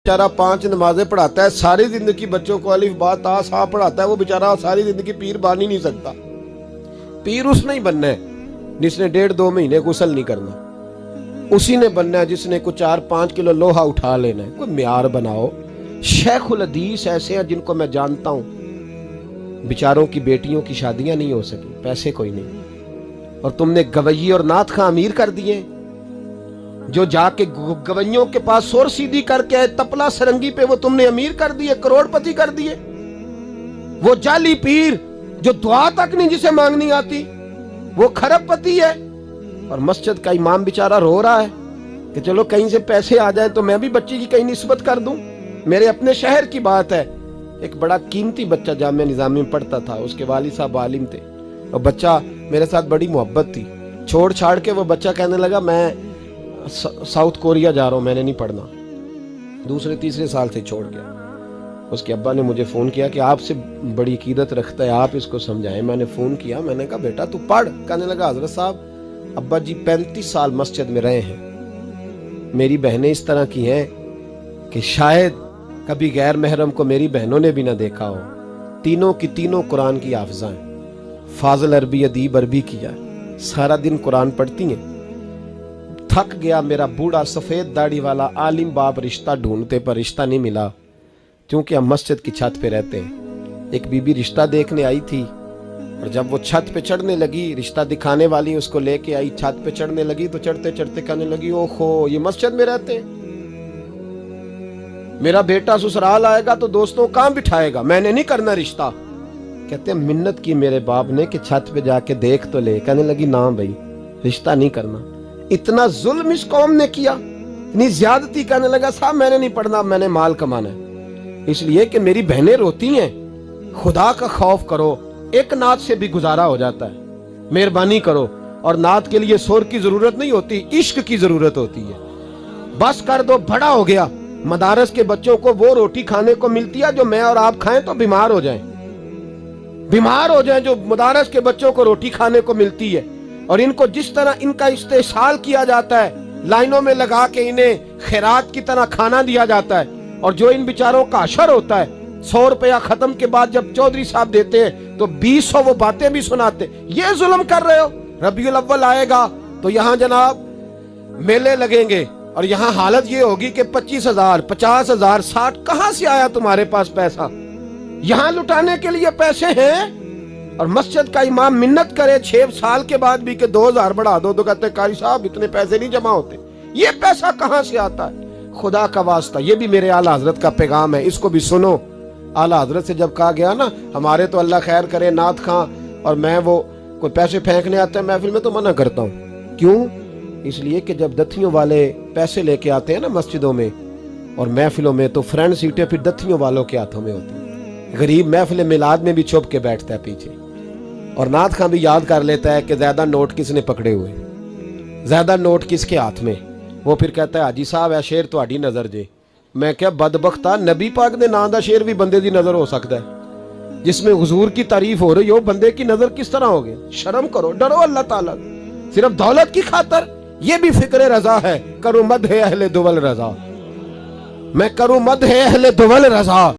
बेचारा 5 नमाजें पढ़ाता है, सारी जिंदगी बच्चों को अलिफ बा ता सा पढ़ाता है, वो बेचारा सारी जिंदगी पीर बन ही नहीं सकता। पीर उसने ही बनना है जिसने 1.5-2 महीने गुस्ल नहीं करना, उसी ने बनना है जिसने कुछ 4-5 किलो लोहा उठा लेना है। कोई म्यार बनाओ। शेखुल हदीस ऐसे हैं जिनको मैं जानता हूं, बेचारों की बेटियों की शादियां नहीं हो सकी, पैसे कोई नहीं, और तुमने गवैये और नाथ खां अमीर कर दिए। जो जाके गवैयों के पास सोर सीधी करके आए तपला सरंगी पे, वो तुमने अमीर कर दिए, करोड़पति कर दिए। वो जाली पीर जो दुआ तक नहीं जिसे मांगनी आती, वो खरबपति है। और मस्जिद का इमाम बेचारा रो रहा है कि चलो कहीं से पैसे आ जाए तो मैं भी बच्ची की कहीं निस्बत कर दूं। मेरे अपने शहर की बात है, एक बड़ा कीमती बच्चा जामिया निजामी में पढ़ता था, उसके वालिद साहब आलिम थे, और बच्चा मेरे साथ बड़ी मोहब्बत थी। छोड़ छाड़ के वो बच्चा कहने लगा मैं साउथ कोरिया जा रहा हूं, मैंने नहीं पढ़ना। दूसरे तीसरे साल से छोड़ गया। उसके अब्बा ने मुझे फोन किया कि आपसे बड़ी अकीदत रखता है, आप इसको समझाएं। मैंने फोन किया, मैंने कहा बेटा तू पढ़। कहने लगा हजरत साहब अब्बा जी 35 साल मस्जिद में रहे हैं, मेरी बहनें इस तरह की हैं कि शायद कभी गैर महरम को मेरी बहनों ने भी ना देखा हो। तीनों की तीनों कुरान की हाफिज़ा हैं, फाजिल अरबी अदीब अरबी किया, सारा दिन कुरान पढ़ती हैं। थक गया मेरा बूढ़ा सफेद दाढ़ी वाला आलिम बाप रिश्ता ढूंढते पर रिश्ता नहीं मिला, क्योंकि हम मस्जिद की छत पे रहते हैं। एक बीबी रिश्ता देखने आई थी, और जब वो छत पे चढ़ने लगी, रिश्ता दिखाने वाली उसको लेके आई, छत पे चढ़ने लगी तो चढ़ते चढ़ते कहने लगी ओहो ये मस्जिद में रहते हैं, मेरा बेटा ससुराल आएगा तो दोस्तों कहां बिठाएगा, मैंने नहीं करना रिश्ता। कहते हैं मिन्नत की मेरे बाप ने कि छत पे जाके देख तो ले। कहने लगी ना भाई रिश्ता नहीं करना। इतना जुल्म इस कौम ने किया, इतनी ज्यादती। कहने लगा साहब मैंने नहीं पढ़ना, मैंने माल कमाना है, इसलिए कि मेरी बहनें रोती हैं। खुदा का खौफ करो, एक नात से भी गुजारा हो जाता है, मेहरबानी करो। और नात के लिए शोर की जरूरत नहीं होती, इश्क की जरूरत होती है। बस कर दो, बड़ा हो गया। मदारस के बच्चों को वो रोटी खाने को मिलती है जो मैं और आप खाएं तो बीमार हो जाएं, बीमार हो जाएं, जो मदारस के बच्चों को रोटी खाने को मिलती है। और इनको जिस तरह इनका इस्तेसाल किया जाता है, लाइनों में लगा के इन्हें खैरात की तरह खाना दिया जाता है, और जो इन बेचारों का अशर होता है 100 रुपया खत्म के बाद जब चौधरी साहब देते हैं तो 200 वो बातें भी सुनाते। ये जुल्म कर रहे हो। रबीउल अव्वल आएगा तो यहाँ जनाब मेले लगेंगे, और यहाँ हालत ये होगी कि 25,000, 50,000, 60 कहां से आया तुम्हारे पास पैसा? यहाँ लुटाने के लिए पैसे हैं। और मस्जिद का इमाम मिन्नत करे 6 साल के बाद भी कि 2,000 बढ़ा दो, तो कहते कारी साहब इतने पैसे नहीं जमा होते। ये पैसा कहां से आता है? खुदा का वास्ता, ये भी मेरे आला हजरत का पैगाम है, इसको भी सुनो। आला हजरत से जब कहा गया ना हमारे तो अल्लाह खैर करे नाथ खां और मैं वो कोई पैसे फेंकने आते हैं महफिल में, तो मना करता हूँ। क्यों? इसलिए कि जब दथियों वाले पैसे लेके आते हैं ना मस्जिदों में और महफिलों में, तो फ्रंट सीटें फिर दथियों वालों के हाथों में होती है। गरीब महफिल मिलाद में भी छुप के बैठता है पीछे, और नाथ खां भी याद कर लेता है कि ज्यादा नोट किसने पकड़े हुए, ज्यादा नोट किसके हाथ में। वो फिर कहता है हाजी साहब है शेर तुहाडी नजर जे। मैं क्या बदबख्ता, नबी पाक दे नाम दा शेर भी बंदे दी नजर हो सकता है, जिसमें हुजूर की तारीफ हो रही हो, बंदे की नजर किस तरह हो गई? शर्म करो, डरो अल्लाह ताला। सिर्फ दौलत की खातर ये भी फिक्र रजा है, करूं मद है अहले दुवल रजा, मैं करूं मद है अहले दुवल रजा।